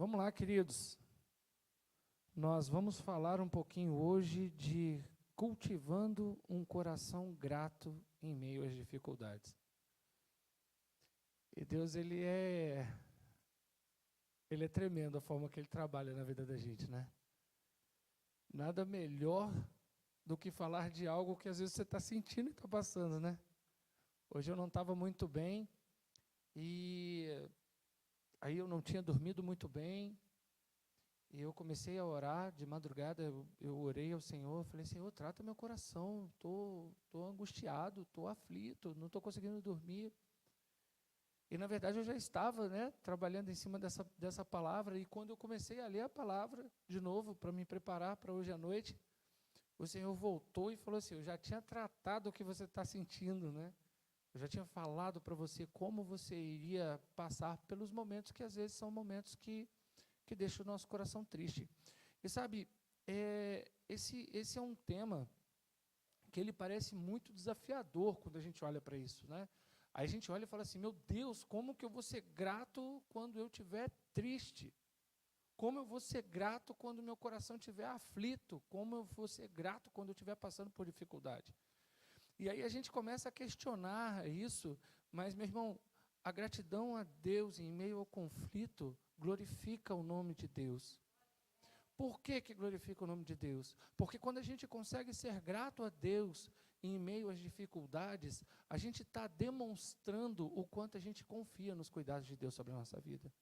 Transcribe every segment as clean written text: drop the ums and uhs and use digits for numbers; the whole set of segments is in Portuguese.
Vamos lá, queridos. Nós vamos falar um pouquinho hoje de cultivando um coração grato em meio às dificuldades. E Deus, Ele é tremendo a forma que Ele trabalha na vida da gente, né? Nada melhor do que falar de algo que às vezes você está sentindo e está passando, né? Hoje eu não estava muito bem e aí eu não tinha dormido muito bem. E eu comecei a orar de madrugada, eu orei ao Senhor, falei, Senhor, trata meu coração, tô angustiado, tô aflito, não estou conseguindo dormir. E, na verdade, eu já estava, né, trabalhando em cima dessa palavra, e quando eu comecei a ler a palavra de novo, para me preparar para hoje à noite, o Senhor voltou e falou assim, eu já tinha tratado o que você está sentindo, né? Eu já tinha falado para você como você iria passar pelos momentos que, às vezes, são momentos que deixa o nosso coração triste. E sabe, esse é um tema que ele parece muito desafiador quando a gente olha para isso, né? Aí a gente olha e fala assim, meu Deus, como que eu vou ser grato quando eu estiver triste? Como eu vou ser grato quando meu coração estiver aflito? Como eu vou ser grato quando eu estiver passando por dificuldade? E aí a gente começa a questionar isso, mas, meu irmão, a gratidão a Deus em meio ao conflito glorifica o nome de Deus. Por que glorifica o nome de Deus? Porque quando a gente consegue ser grato a Deus em meio às dificuldades, a gente está demonstrando o quanto a gente confia nos cuidados de Deus sobre a nossa vida.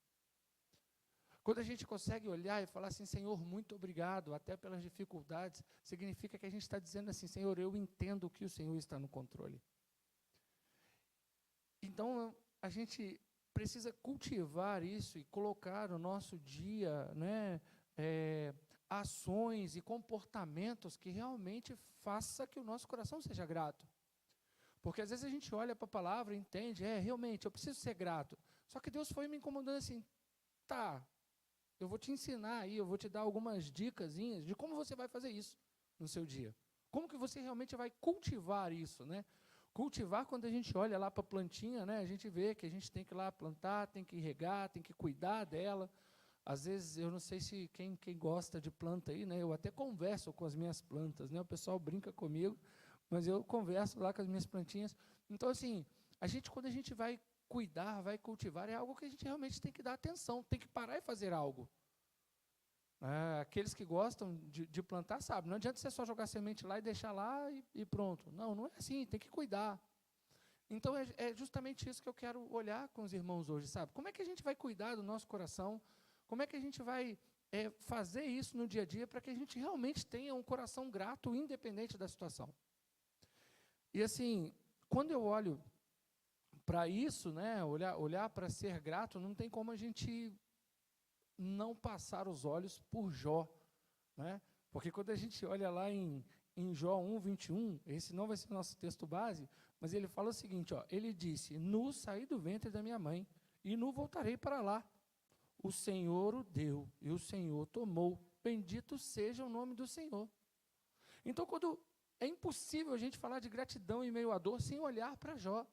Quando a gente consegue olhar e falar assim, Senhor, muito obrigado, até pelas dificuldades, significa que a gente está dizendo assim, Senhor, eu entendo que o Senhor está no controle. Então, a gente precisa cultivar isso e colocar no nosso dia, né, ações e comportamentos que realmente faça que o nosso coração seja grato. Porque às vezes a gente olha para a palavra e entende, realmente, eu preciso ser grato. Só que Deus foi me incomodando assim, tá, eu vou te ensinar aí, eu vou te dar algumas dicasinhas de como você vai fazer isso no seu dia. Como que você realmente vai cultivar isso, né? Cultivar, quando a gente olha lá para a plantinha, né, a gente vê que a gente tem que ir lá plantar, tem que regar, tem que cuidar dela. Às vezes, eu não sei se quem gosta de planta aí, né, eu até converso com as minhas plantas, né, o pessoal brinca comigo, mas eu converso lá com as minhas plantinhas. Então, assim, quando a gente vai cuidar, vai cultivar, é algo que a gente realmente tem que dar atenção, tem que parar e fazer algo. Aqueles que gostam de plantar sabem, não adianta você só jogar semente lá e deixar lá e pronto. Não é assim, tem que cuidar. Então, é justamente isso que eu quero olhar com os irmãos hoje, sabe? Como é que a gente vai cuidar do nosso coração? Como é que a gente vai fazer isso no dia a dia para que a gente realmente tenha um coração grato, independente da situação? E assim, quando eu olho para isso, né, olhar para ser grato, não tem como a gente não passar os olhos por Jó, né? Porque quando a gente olha lá em Jó 1:21, esse não vai ser o nosso texto base, mas ele fala o seguinte, ó, ele disse, nu saí do ventre da minha mãe, e nu voltarei para lá. O Senhor o deu, e o Senhor tomou. Bendito seja o nome do Senhor. Então, é impossível a gente falar de gratidão em meio à dor sem olhar para Jó.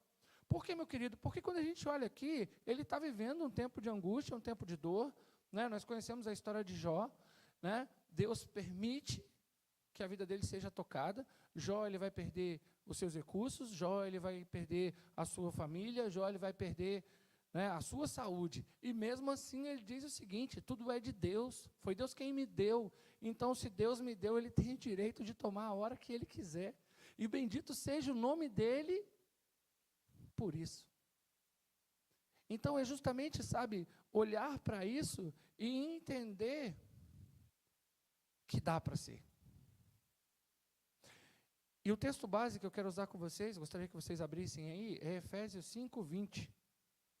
Por quê, meu querido? Porque quando a gente olha aqui, ele está vivendo um tempo de angústia, um tempo de dor, né? Nós conhecemos a história de Jó, né? Deus permite que a vida dele seja tocada. Jó, ele vai perder os seus recursos, Jó, ele vai perder a sua família, Jó, ele vai perder, né, a sua saúde. E mesmo assim ele diz o seguinte, tudo é de Deus, foi Deus quem me deu. Então, se Deus me deu, ele tem o direito de tomar a hora que ele quiser. E bendito seja o nome dele por isso. Então, é justamente, sabe, olhar para isso e entender que dá para ser. E o texto base que eu quero usar com vocês, gostaria que vocês abrissem aí, é Efésios 5:20.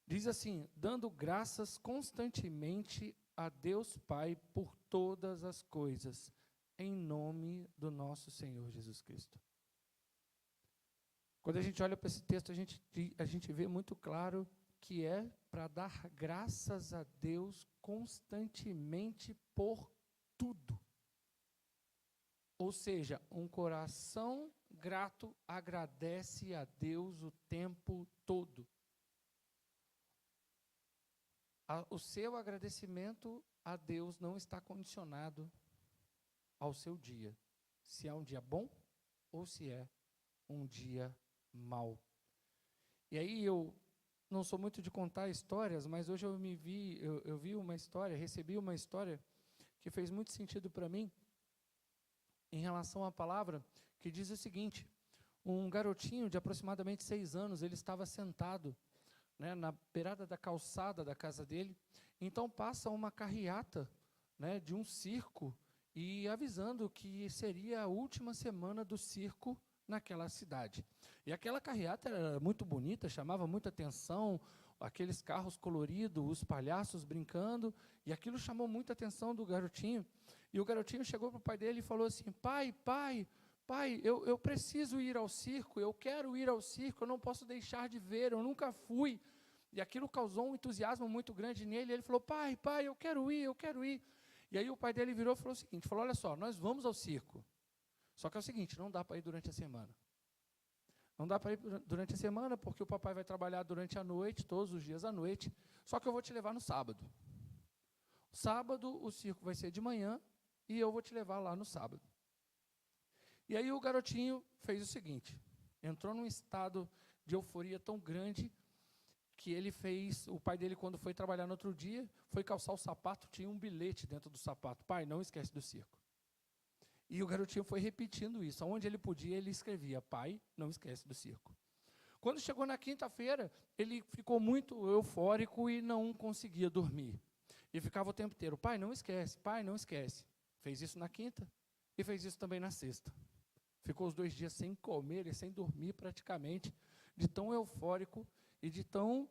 Diz assim, dando graças constantemente a Deus Pai por todas as coisas, em nome do nosso Senhor Jesus Cristo. Quando a gente olha para esse texto, a gente vê muito claro que é para dar graças a Deus constantemente por tudo. Ou seja, um coração grato agradece a Deus o tempo todo. O seu agradecimento a Deus não está condicionado ao seu dia, se é um dia bom ou se é um dia mau. E aí eu não sou muito de contar histórias, mas hoje eu vi uma história, recebi uma história que fez muito sentido para mim em relação à palavra, que diz o seguinte: um garotinho de aproximadamente 6 anos, ele estava sentado, né, na beirada da calçada da casa dele. Então passa uma carreata, né, de um circo, e avisando que seria a última semana do circo naquela cidade. E aquela carreata era muito bonita, chamava muita atenção, aqueles carros coloridos, os palhaços brincando, e aquilo chamou muita atenção do garotinho. E o garotinho chegou para o pai dele e falou assim: pai, eu preciso ir ao circo, eu quero ir ao circo, eu não posso deixar de ver, eu nunca fui. E aquilo causou um entusiasmo muito grande nele, e ele falou: pai, eu quero ir, eu quero ir. E aí o pai dele virou e falou o seguinte, falou: olha só, nós vamos ao circo, só que é o seguinte, não dá para ir durante a semana. Não dá para ir durante a semana, porque o papai vai trabalhar durante a noite, todos os dias à noite, só que eu vou te levar no sábado. Sábado o circo vai ser de manhã, e eu vou te levar lá no sábado. E aí o garotinho fez o seguinte, entrou num estado de euforia tão grande, que ele fez, o pai dele, quando foi trabalhar no outro dia, foi calçar o sapato, tinha um bilhete dentro do sapato: pai, não esquece do circo. E o garotinho foi repetindo isso, aonde ele podia, ele escrevia: pai, não esquece do circo. Quando chegou na quinta-feira, ele ficou muito eufórico e não conseguia dormir. E ficava o tempo inteiro: pai, não esquece, pai, não esquece. Fez isso na quinta e fez isso também na sexta. Ficou os 2 dias sem comer e sem dormir praticamente, de tão eufórico e de tão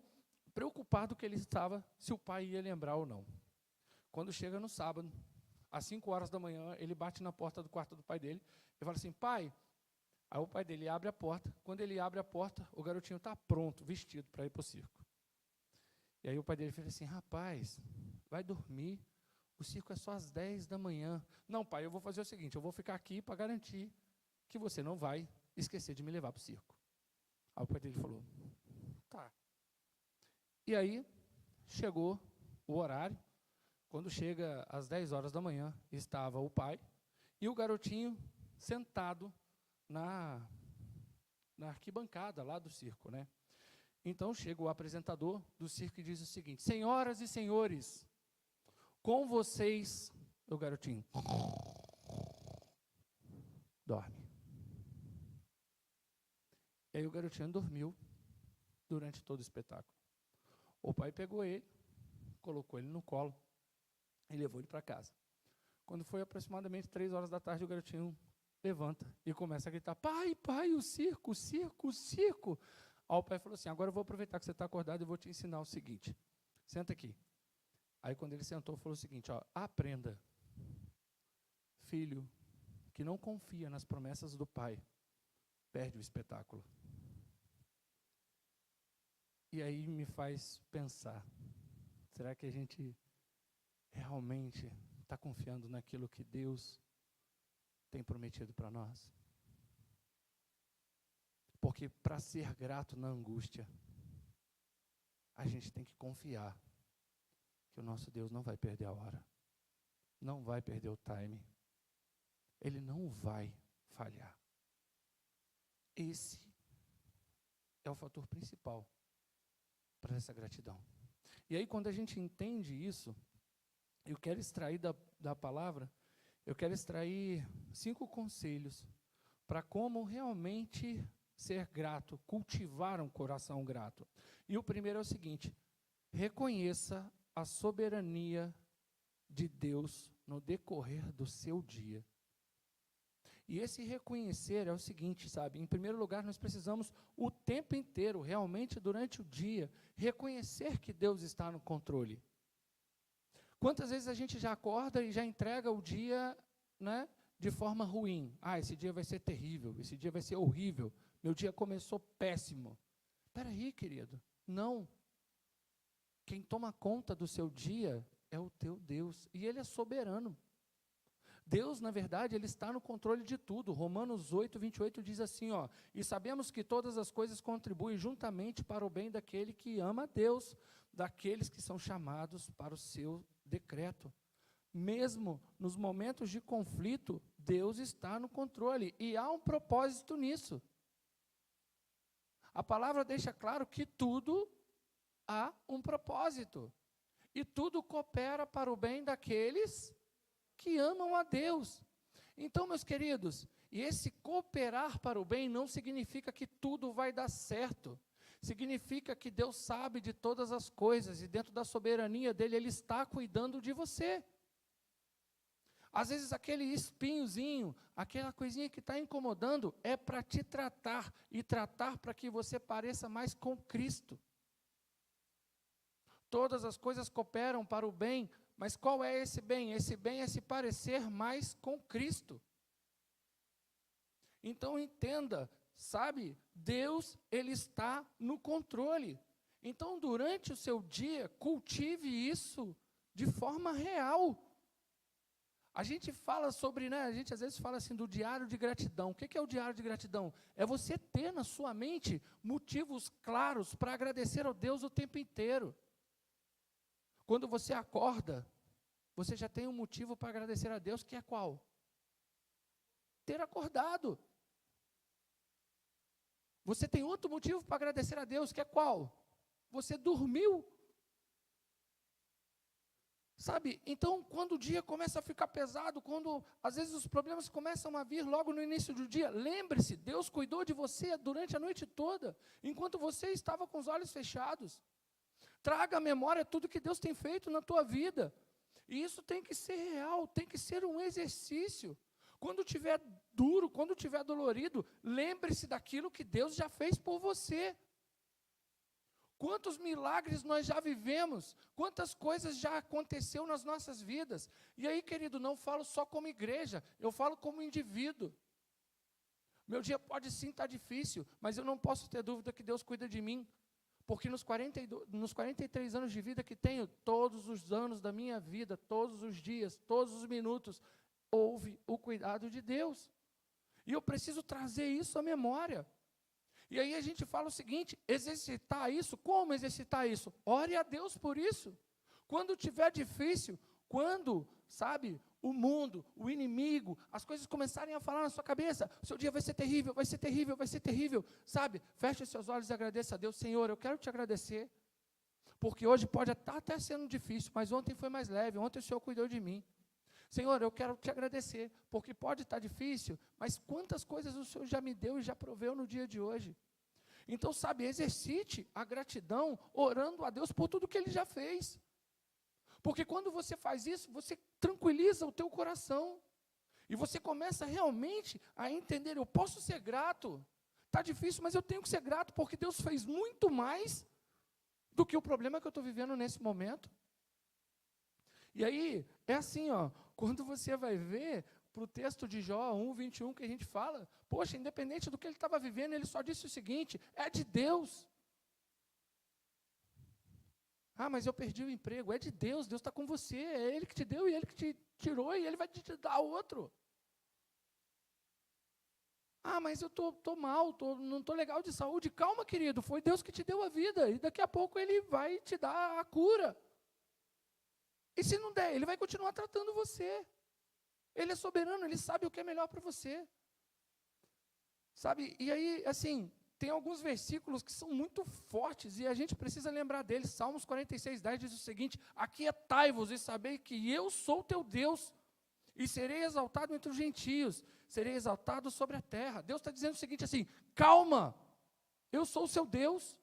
preocupado que ele estava se o pai ia lembrar ou não. Quando chega no sábado, às 5 horas da manhã, ele bate na porta do quarto do pai dele e fala assim: pai. Aí o pai dele abre a porta. Quando ele abre a porta, o garotinho está pronto, vestido para ir para o circo. E aí o pai dele fala assim: rapaz, vai dormir, o circo é só às 10 da manhã. Não, pai, eu vou fazer o seguinte, eu vou ficar aqui para garantir que você não vai esquecer de me levar para o circo. Aí o pai dele falou: tá. E aí, chegou o horário. Quando chega às 10 horas da manhã, estava o pai e o garotinho sentado na arquibancada lá do circo, né? Então chega o apresentador do circo e diz o seguinte: senhoras e senhores, com vocês, o garotinho dorme. E aí o garotinho dormiu durante todo o espetáculo. O pai pegou ele, colocou ele no colo e levou ele para casa. Quando foi aproximadamente 3 horas da tarde, o garotinho levanta e começa a gritar: pai, o circo, o circo, o circo. Aí o pai falou assim: agora eu vou aproveitar que você está acordado e vou te ensinar o seguinte, senta aqui. Aí quando ele sentou, falou o seguinte: ó, aprenda, filho que não confia nas promessas do pai, perde o espetáculo. E aí me faz pensar, será que a gente realmente está confiando naquilo que Deus tem prometido para nós? Porque para ser grato na angústia, a gente tem que confiar que o nosso Deus não vai perder a hora, não vai perder o time, Ele não vai falhar. Esse é o fator principal para essa gratidão. E aí, quando a gente entende isso, eu quero extrair da palavra, eu quero extrair 5 conselhos para como realmente ser grato, cultivar um coração grato. E o primeiro é o seguinte: reconheça a soberania de Deus no decorrer do seu dia. E esse reconhecer é o seguinte, sabe? Em primeiro lugar, nós precisamos o tempo inteiro, realmente durante o dia, reconhecer que Deus está no controle. Quantas vezes a gente já acorda e já entrega o dia, né, de forma ruim? Ah, esse dia vai ser terrível, esse dia vai ser horrível, meu dia começou péssimo. Espera aí, querido, não. Quem toma conta do seu dia é o teu Deus, e Ele é soberano. Deus, na verdade, Ele está no controle de tudo. Romanos 8, 28 diz assim, ó: e sabemos que todas as coisas contribuem juntamente para o bem daquele que ama a Deus, daqueles que são chamados para o seu decreto. Mesmo nos momentos de conflito, Deus está no controle, e há um propósito nisso. A palavra deixa claro que tudo há um propósito, e tudo coopera para o bem daqueles que amam a Deus. Então, meus queridos, e esse cooperar para o bem não significa que tudo vai dar certo. Significa que Deus sabe de todas as coisas, e dentro da soberania dele, Ele está cuidando de você. Às vezes aquele espinhozinho, aquela coisinha que está incomodando, é para te tratar, e tratar para que você pareça mais com Cristo. Todas as coisas cooperam para o bem, mas qual é esse bem? Esse bem é se parecer mais com Cristo. Então entenda, sabe, Deus, Ele está no controle. Então durante o seu dia, cultive isso de forma real. A gente fala sobre, a gente às vezes fala assim do diário de gratidão. O que é o diário de gratidão? É você ter na sua mente motivos claros para agradecer a Deus o tempo inteiro. Quando você acorda, você já tem um motivo para agradecer a Deus, que é qual? Ter acordado. Você tem outro motivo para agradecer a Deus, que é qual? Você dormiu. Sabe, então quando o dia começa a ficar pesado, quando às vezes os problemas começam a vir logo no início do dia, lembre-se, Deus cuidou de você durante a noite toda, enquanto você estava com os olhos fechados. Traga à memória tudo que Deus tem feito na tua vida. E isso tem que ser real, tem que ser um exercício. Quando estiver duro, quando estiver dolorido, lembre-se daquilo que Deus já fez por você. Quantos milagres nós já vivemos, quantas coisas já aconteceu nas nossas vidas. E aí, querido, não falo só como igreja, eu falo como indivíduo. Meu dia pode sim estar difícil, mas eu não posso ter dúvida que Deus cuida de mim. Porque nos 43 anos de vida que tenho, todos os anos da minha vida, todos os dias, todos os minutos, houve o cuidado de Deus. E eu preciso trazer isso à memória. E aí a gente fala o seguinte, exercitar isso, como exercitar isso? Ore a Deus por isso. Quando tiver difícil, quando, sabe, o mundo, o inimigo, as coisas começarem a falar na sua cabeça, o seu dia vai ser terrível, vai ser terrível, vai ser terrível, sabe? Feche os seus olhos e agradeça a Deus. Senhor, eu quero te agradecer, porque hoje pode estar até sendo difícil, mas ontem foi mais leve, ontem o Senhor cuidou de mim. Senhor, eu quero te agradecer, porque pode estar difícil, mas quantas coisas o Senhor já me deu e já proveu no dia de hoje. Então, sabe, exercite a gratidão, orando a Deus por tudo que Ele já fez. Porque quando você faz isso, você tranquiliza o teu coração. E você começa realmente a entender, eu posso ser grato. Está difícil, mas eu tenho que ser grato, porque Deus fez muito mais do que o problema que eu estou vivendo nesse momento. E aí, é assim, quando você vai ver para o texto de Jó 1:21 que a gente fala, poxa, independente do que ele estava vivendo, ele só disse o seguinte, é de Deus. Ah, mas eu perdi o emprego, é de Deus, Deus está com você, é Ele que te deu e Ele que te tirou e Ele vai te dar outro. Ah, mas eu estou mal, não estou legal de saúde. Calma, querido, foi Deus que te deu a vida e daqui a pouco Ele vai te dar a cura. E se não der, Ele vai continuar tratando você. Ele é soberano, Ele sabe o que é melhor para você. Sabe, e aí, assim, tem alguns versículos que são muito fortes e a gente precisa lembrar deles. Salmos 46:10 diz o seguinte, aquietai-vos e sabei que eu sou teu Deus e serei exaltado entre os gentios, serei exaltado sobre a terra. Deus está dizendo o seguinte assim, calma, eu sou o seu Deus.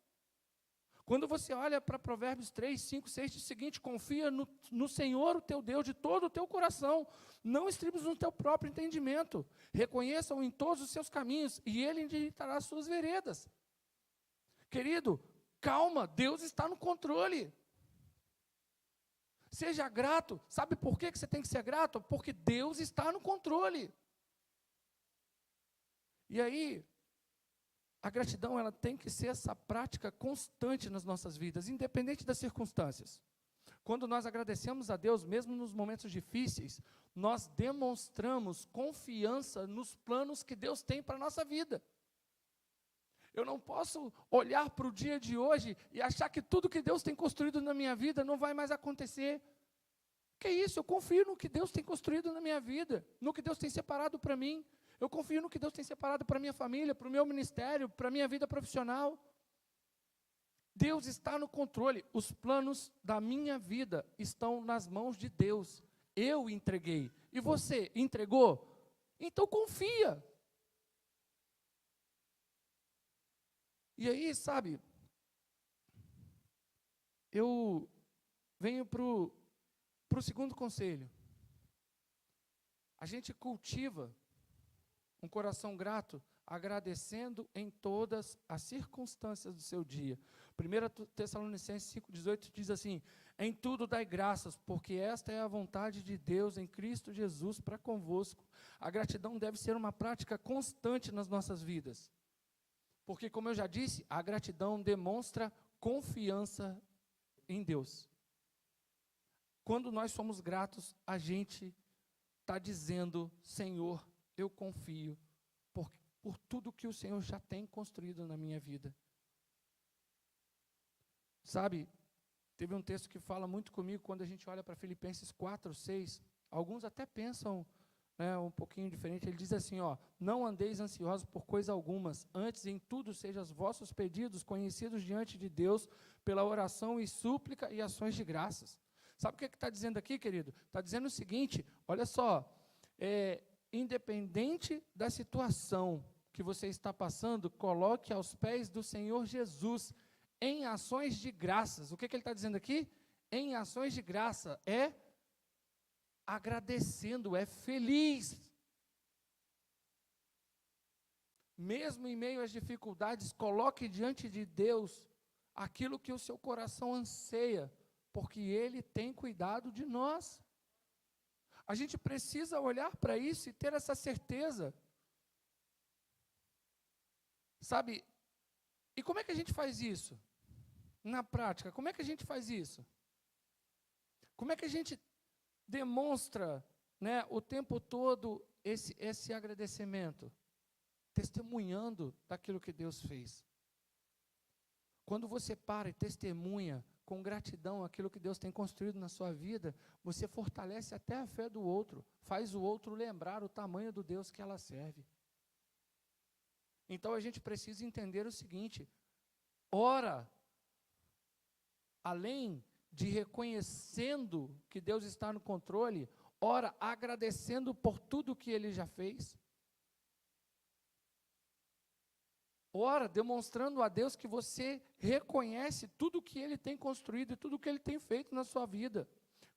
Quando você olha para Provérbios 3, 5, 6, diz o seguinte, confia no Senhor, o teu Deus, de todo o teu coração, não estribes no teu próprio entendimento, reconheça-o em todos os seus caminhos, e Ele endireitará as suas veredas. Querido, calma, Deus está no controle. Seja grato, sabe por que você tem que ser grato? Porque Deus está no controle. E aí, a gratidão, ela tem que ser essa prática constante nas nossas vidas, independente das circunstâncias. Quando nós agradecemos a Deus, mesmo nos momentos difíceis, nós demonstramos confiança nos planos que Deus tem para a nossa vida. Eu não posso olhar para o dia de hoje e achar que tudo que Deus tem construído na minha vida não vai mais acontecer. Que isso? Eu confio no que Deus tem construído na minha vida, no que Deus tem separado para mim. Eu confio no que Deus tem separado para a minha família, para o meu ministério, para a minha vida profissional. Deus está no controle. Os planos da minha vida estão nas mãos de Deus. Eu entreguei. E você entregou? Então confia. E aí, sabe, eu venho para o segundo conselho. A gente cultiva um coração grato, agradecendo em todas as circunstâncias do seu dia. 1 Tessalonicenses 5,18 diz assim: em tudo dai graças, porque esta é a vontade de Deus em Cristo Jesus para convosco. A gratidão deve ser uma prática constante nas nossas vidas. Porque, como eu já disse, a gratidão demonstra confiança em Deus. Quando nós somos gratos, a gente está dizendo: Senhor, eu confio por tudo que o Senhor já tem construído na minha vida. Sabe, teve um texto que fala muito comigo quando a gente olha para Filipenses 4:6. Alguns até pensam um pouquinho diferente. Ele diz assim, não andeis ansiosos por coisa algumas, antes em tudo sejam os vossos pedidos conhecidos diante de Deus, pela oração e súplica e ações de graças. Sabe o que está dizendo aqui, querido? Está dizendo o seguinte, olha só, independente da situação que você está passando, coloque aos pés do Senhor Jesus, em ações de graças. O que ele está dizendo aqui? Em ações de graça, agradecendo, feliz. Mesmo em meio às dificuldades, coloque diante de Deus aquilo que o seu coração anseia, porque Ele tem cuidado de nós. A gente precisa olhar para isso e ter essa certeza. Sabe, e como é que a gente faz isso? Na prática, como é que a gente faz isso? Como é que a gente demonstra, o tempo todo esse agradecimento? Testemunhando daquilo que Deus fez. Quando você para e testemunha com gratidão aquilo que Deus tem construído na sua vida, você fortalece até a fé do outro, faz o outro lembrar o tamanho do Deus que ela serve. Então a gente precisa entender o seguinte: ora, além de reconhecendo que Deus está no controle, ora, agradecendo por tudo que Ele já fez. Ora, demonstrando a Deus que você reconhece tudo que Ele tem construído e tudo que Ele tem feito na sua vida.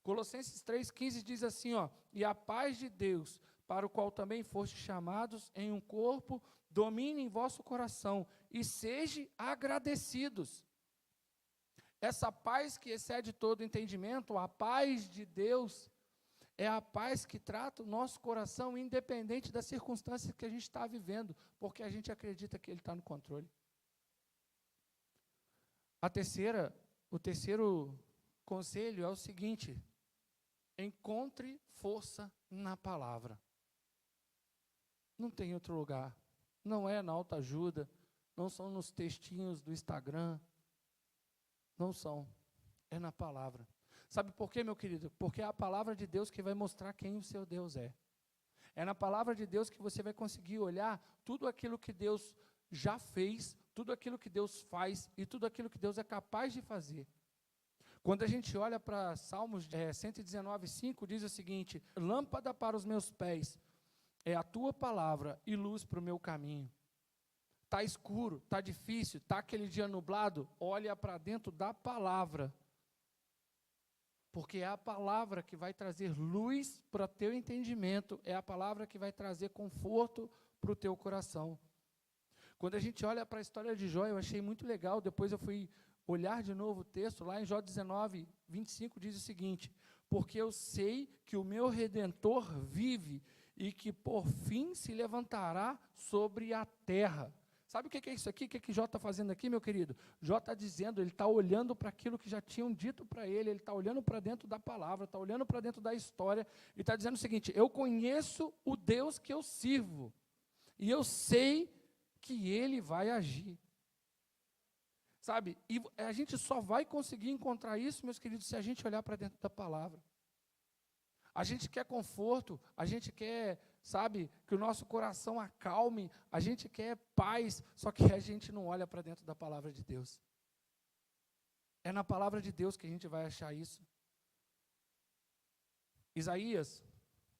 Colossenses 3,15 diz assim, e a paz de Deus, para o qual também fostes chamados em um corpo, domine em vosso coração e sejam agradecidos. Essa paz que excede todo entendimento, a paz de Deus, é a paz que trata o nosso coração, independente das circunstâncias que a gente está vivendo, porque a gente acredita que Ele está no controle. O terceiro conselho é o seguinte: encontre força na palavra. Não tem outro lugar. Não é na autoajuda, não são nos textinhos do Instagram, não são, é na palavra. Sabe por quê, meu querido? Porque é a palavra de Deus que vai mostrar quem o seu Deus é. É na palavra de Deus que você vai conseguir olhar tudo aquilo que Deus já fez, tudo aquilo que Deus faz e tudo aquilo que Deus é capaz de fazer. Quando a gente olha para Salmos 119:5, diz o seguinte: lâmpada para os meus pés é a tua palavra e luz para o meu caminho. Está escuro, está difícil, está aquele dia nublado, olha para dentro da palavra. Porque é a palavra que vai trazer luz para o teu entendimento, é a palavra que vai trazer conforto para o teu coração. Quando a gente olha para a história de Jó, eu achei muito legal, depois eu fui olhar de novo o texto, lá em Jó 19:25 diz o seguinte: porque eu sei que o meu Redentor vive e que por fim se levantará sobre a terra. Sabe o que é isso aqui? O que Jó está fazendo aqui, meu querido? Jó está dizendo, ele está olhando para aquilo que já tinham dito para ele está olhando para dentro da palavra, está olhando para dentro da história, e está dizendo o seguinte: eu conheço o Deus que eu sirvo, e eu sei que Ele vai agir. sabe? E a gente só vai conseguir encontrar isso, meus queridos, se a gente olhar para dentro da palavra. A gente quer conforto, a gente quer, sabe, que o nosso coração acalme, a gente quer paz, só que a gente não olha para dentro da palavra de Deus. É na palavra de Deus que a gente vai achar isso. Isaías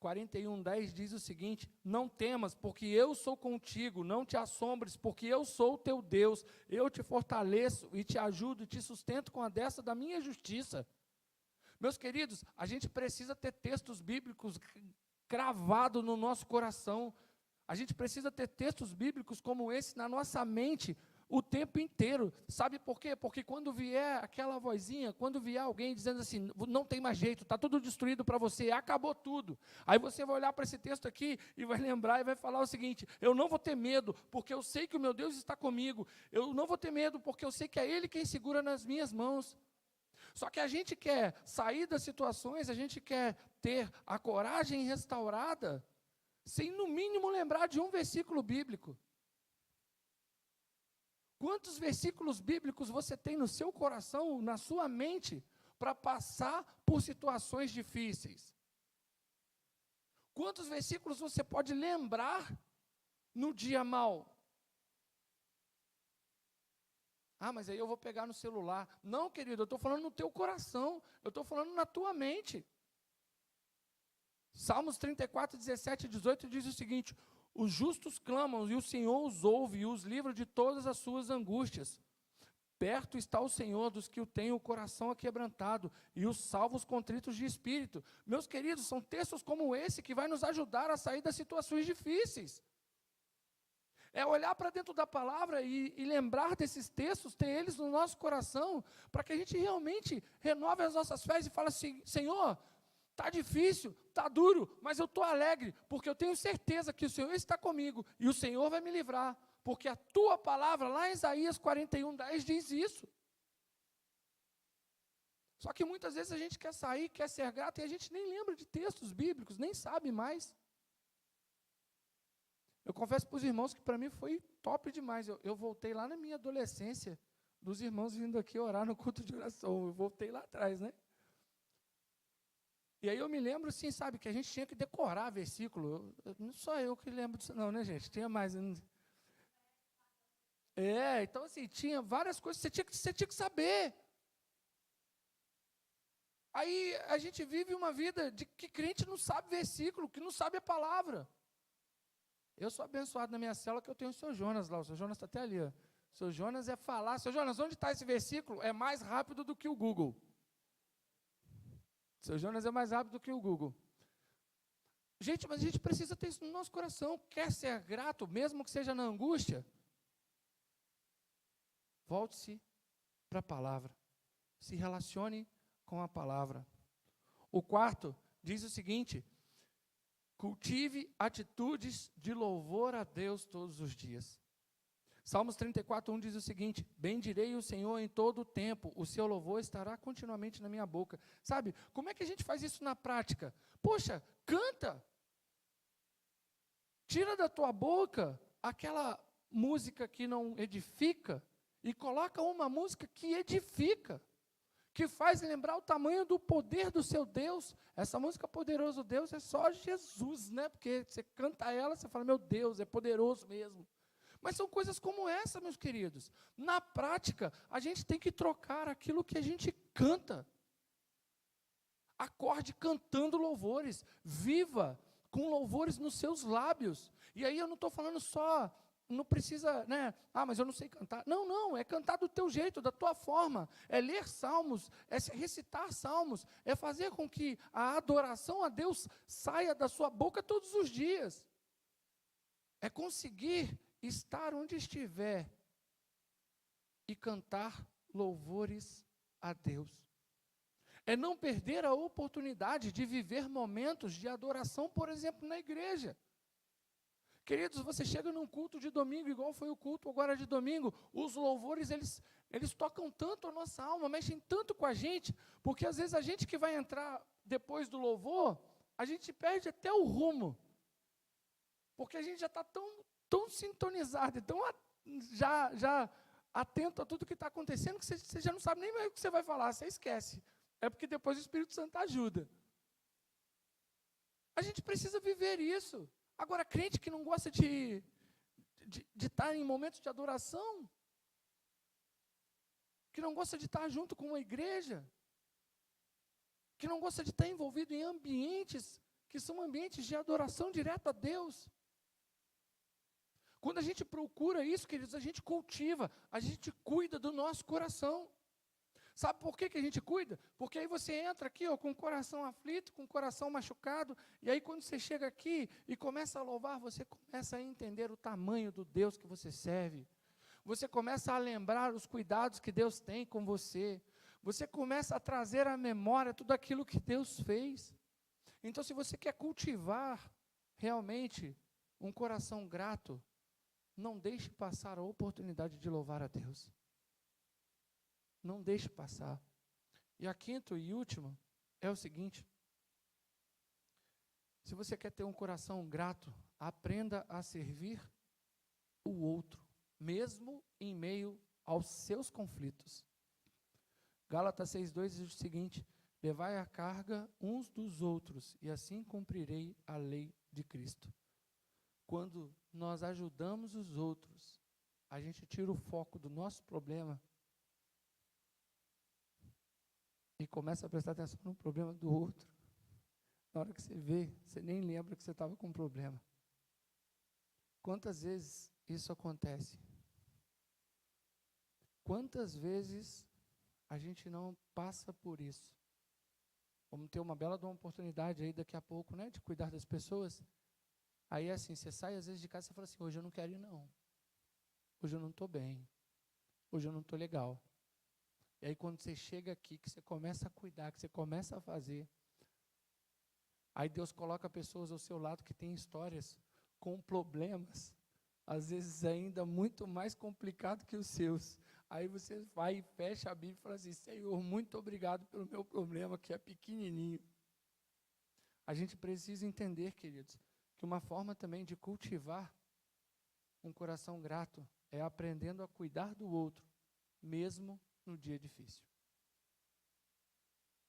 41:10 diz o seguinte: não temas, porque eu sou contigo, não te assombres, porque eu sou o teu Deus, eu te fortaleço e te ajudo e te sustento com a destra da minha justiça. Meus queridos, a gente precisa ter textos bíblicos cravados no nosso coração. A gente precisa ter textos bíblicos como esse na nossa mente o tempo inteiro. Sabe por quê? Porque quando vier aquela vozinha, quando vier alguém dizendo assim, não tem mais jeito, está tudo destruído para você, acabou tudo. Aí você vai olhar para esse texto aqui e vai lembrar e vai falar o seguinte: eu não vou ter medo, porque eu sei que o meu Deus está comigo. Eu não vou ter medo, porque eu sei que é Ele quem segura nas minhas mãos. Só que a gente quer sair das situações, a gente quer ter a coragem restaurada, sem no mínimo lembrar de um versículo bíblico. Quantos versículos bíblicos você tem no seu coração, na sua mente, para passar por situações difíceis? Quantos versículos você pode lembrar no dia mau? Ah, mas aí eu vou pegar no celular. Não, querido, eu estou falando no teu coração, eu estou falando na tua mente. Salmos 34, 17 e 18 diz o seguinte: os justos clamam e o Senhor os ouve e os livra de todas as suas angústias. Perto está o Senhor dos que o têm o coração aquebrantado e os salvos contritos de espírito. Meus queridos, são textos como esse que vai nos ajudar a sair das situações difíceis. É olhar para dentro da palavra e lembrar desses textos, ter eles no nosso coração, para que a gente realmente renove as nossas fés e fale assim: Senhor, está difícil, está duro, mas eu estou alegre, porque eu tenho certeza que o Senhor está comigo, e o Senhor vai me livrar, porque a tua palavra, lá em Isaías 41:10, diz isso. Só que muitas vezes a gente quer sair, quer ser grato, e a gente nem lembra de textos bíblicos, nem sabe mais. Eu confesso para os irmãos que para mim foi top demais. Eu voltei lá na minha adolescência, dos irmãos vindo aqui orar no culto de oração. Eu voltei lá atrás, né? E aí eu me lembro, assim, sabe, que a gente tinha que decorar versículo. Não só eu que lembro disso não, né, gente? Tinha mais. Então assim, tinha várias coisas que você tinha que saber. Aí a gente vive uma vida de que crente não sabe versículo, que não sabe a palavra. Eu sou abençoado na minha célula que eu tenho o seu Jonas lá. O seu Jonas está até ali. Ó. O seu Jonas é falar. Seu Jonas, onde está esse versículo? É mais rápido do que o Google. Seu Jonas é mais rápido do que o Google. Gente, mas a gente precisa ter isso no nosso coração. Quer ser grato, mesmo que seja na angústia? Volte-se para a palavra. Se relacione com a palavra. O quarto diz o seguinte: cultive atitudes de louvor a Deus todos os dias. Salmos 34:1 diz o seguinte: bendirei o Senhor em todo o tempo, o seu louvor estará continuamente na minha boca. Sabe, como é que a gente faz isso na prática? Poxa, canta. Tira da tua boca aquela música que não edifica e coloca uma música que edifica, que faz lembrar o tamanho do poder do seu Deus. Essa música Poderoso Deus é só Jesus, né? Porque você canta ela, você fala, meu Deus, é poderoso mesmo. Mas são coisas como essa, meus queridos. Na prática, a gente tem que trocar aquilo que a gente canta. Acorde cantando louvores. Viva com louvores nos seus lábios. E aí eu não estou falando só, não precisa, né? Ah, mas eu não sei cantar. Não, não, é cantar do teu jeito, da tua forma. É ler salmos, é recitar salmos, é fazer com que a adoração a Deus saia da sua boca todos os dias. É conseguir estar onde estiver e cantar louvores a Deus. É não perder a oportunidade de viver momentos de adoração, por exemplo, na igreja. Queridos, você chega num culto de domingo, igual foi o culto agora de domingo, os louvores, eles tocam tanto a nossa alma, mexem tanto com a gente, porque às vezes a gente que vai entrar depois do louvor, a gente perde até o rumo, porque a gente já está tão sintonizado, então já atento a tudo que está acontecendo, que você já não sabe nem mais o que você vai falar, você esquece. É porque depois o Espírito Santo ajuda. A gente precisa viver isso. Agora, crente que não gosta de estar em momentos de adoração, que não gosta de estar junto com uma igreja, que não gosta de estar envolvido em ambientes que são ambientes de adoração direta a Deus. Quando a gente procura isso, queridos, a gente cultiva, a gente cuida do nosso coração. Sabe por que a gente cuida? Porque aí você entra aqui com o coração aflito, com o coração machucado, e aí quando você chega aqui e começa a louvar, você começa a entender o tamanho do Deus que você serve. Você começa a lembrar os cuidados que Deus tem com você. Você começa a trazer à memória tudo aquilo que Deus fez. Então, se você quer cultivar realmente um coração grato, não deixe passar a oportunidade de louvar a Deus. Não deixe passar. E a quinta e última é o seguinte: se você quer ter um coração grato, aprenda a servir o outro, mesmo em meio aos seus conflitos. Gálatas 6:2 diz o seguinte: levai a carga uns dos outros, e assim cumprirei a lei de Cristo. Quando nós ajudamos os outros, a gente tira o foco do nosso problema e começa a prestar atenção no problema do outro. Na hora que você vê, você nem lembra que você estava com um problema. Quantas vezes isso acontece? Quantas vezes a gente não passa por isso? Vamos ter uma bela oportunidade aí daqui a pouco, né, de cuidar das pessoas. Aí assim, você sai às vezes de casa e fala assim: hoje eu não quero ir não. Hoje eu não estou bem. Hoje eu não estou legal. E aí quando você chega aqui, que você começa a cuidar, que você começa a fazer, aí Deus coloca pessoas ao seu lado que têm histórias com problemas, às vezes ainda muito mais complicado que os seus. Aí você vai e fecha a Bíblia e fala assim: Senhor, muito obrigado pelo meu problema, que é pequenininho. A gente precisa entender, queridos, que uma forma também de cultivar um coração grato é aprendendo a cuidar do outro, mesmo no dia difícil.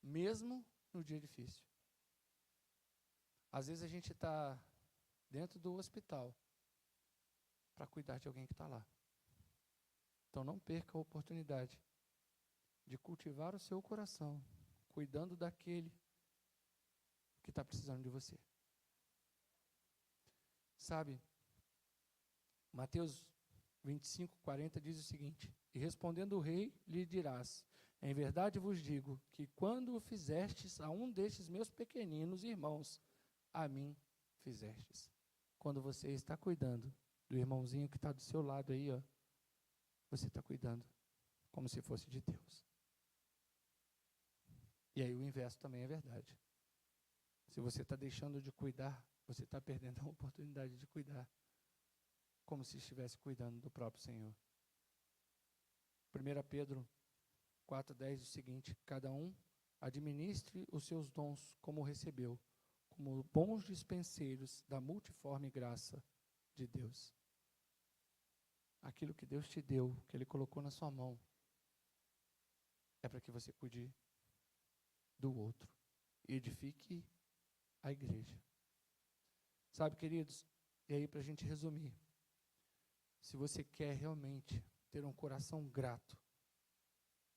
Mesmo no dia difícil. Às vezes a gente está dentro do hospital para cuidar de alguém que está lá. Então não perca a oportunidade de cultivar o seu coração, cuidando daquele que está precisando de você. Sabe, Mateus 25:40 diz o seguinte: e respondendo o rei, lhe dirás: em verdade vos digo, que quando o fizestes a um destes meus pequeninos irmãos, a mim fizestes. Quando você está cuidando do irmãozinho que está do seu lado aí, você está cuidando como se fosse de Deus. E aí o inverso também é verdade. Se você está deixando de cuidar, você está perdendo a oportunidade de cuidar, como se estivesse cuidando do próprio Senhor. 1 Pedro 4:10 diz o seguinte: cada um administre os seus dons como recebeu, como bons dispenseiros da multiforme graça de Deus. Aquilo que Deus te deu, que Ele colocou na sua mão, é para que você cuide do outro e edifique a igreja. Sabe, queridos, e aí para a gente resumir, se você quer realmente ter um coração grato,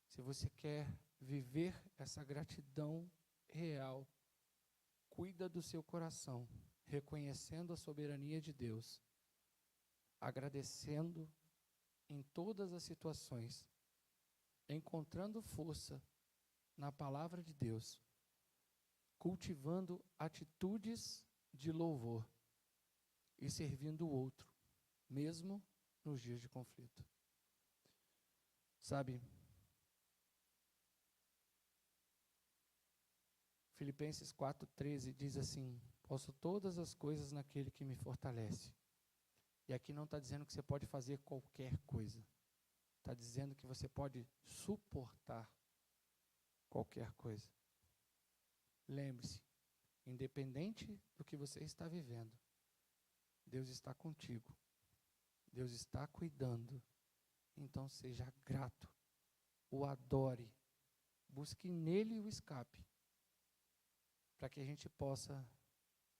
se você quer viver essa gratidão real, cuida do seu coração, reconhecendo a soberania de Deus, agradecendo em todas as situações, encontrando força na palavra de Deus, cultivando atitudes de louvor e servindo o outro, mesmo nos dias de conflito. Sabe, Filipenses 4:13 diz assim: posso todas as coisas naquele que me fortalece. E aqui não está dizendo que você pode fazer qualquer coisa. Está dizendo que você pode suportar qualquer coisa. Lembre-se, independente do que você está vivendo, Deus está contigo. Deus está cuidando. então seja grato, o adore, busque nele o escape, para que a gente possa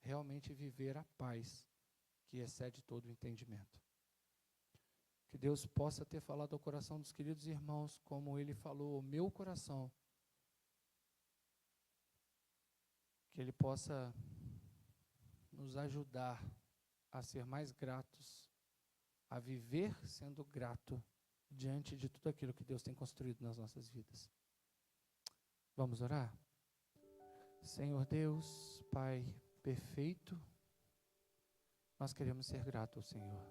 realmente viver a paz que excede todo o entendimento. Que Deus possa ter falado ao coração dos queridos irmãos, como Ele falou ao meu coração. Que Ele possa nos ajudar a ser mais gratos, a viver sendo grato diante de tudo aquilo que Deus tem construído nas nossas vidas. Vamos orar? Senhor Deus, Pai perfeito, nós queremos ser gratos ao Senhor.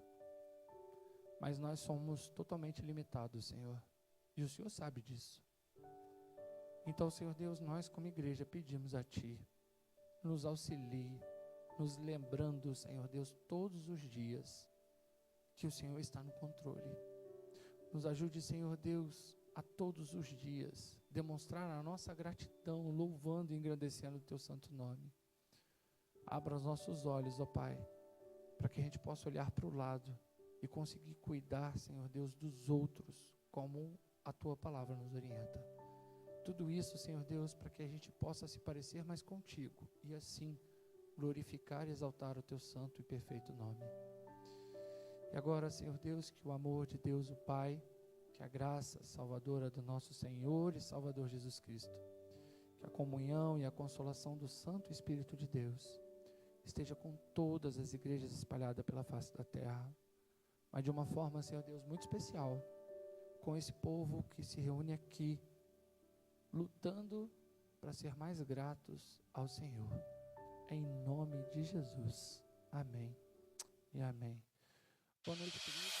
Mas nós somos totalmente limitados, Senhor. E o Senhor sabe disso. Então, Senhor Deus, nós como igreja pedimos a Ti, nos auxilie, nos lembrando, Senhor Deus, todos os dias, que o Senhor está no controle. Nos ajude, Senhor Deus, a todos os dias, demonstrar a nossa gratidão, louvando e engrandecendo o Teu santo nome. Abra os nossos olhos, ó Pai, para que a gente possa olhar para o lado e conseguir cuidar, Senhor Deus, dos outros, como a Tua palavra nos orienta. Tudo isso, Senhor Deus, para que a gente possa se parecer mais contigo e assim glorificar e exaltar o Teu santo e perfeito nome. E agora, Senhor Deus, que o amor de Deus, o Pai, que a graça salvadora do nosso Senhor e Salvador Jesus Cristo, que a comunhão e a consolação do Santo Espírito de Deus esteja com todas as igrejas espalhadas pela face da terra, mas de uma forma, Senhor Deus, muito especial, com esse povo que se reúne aqui, lutando para ser mais gratos ao Senhor. Em nome de Jesus. Amém e amém. Boa noite, queridos.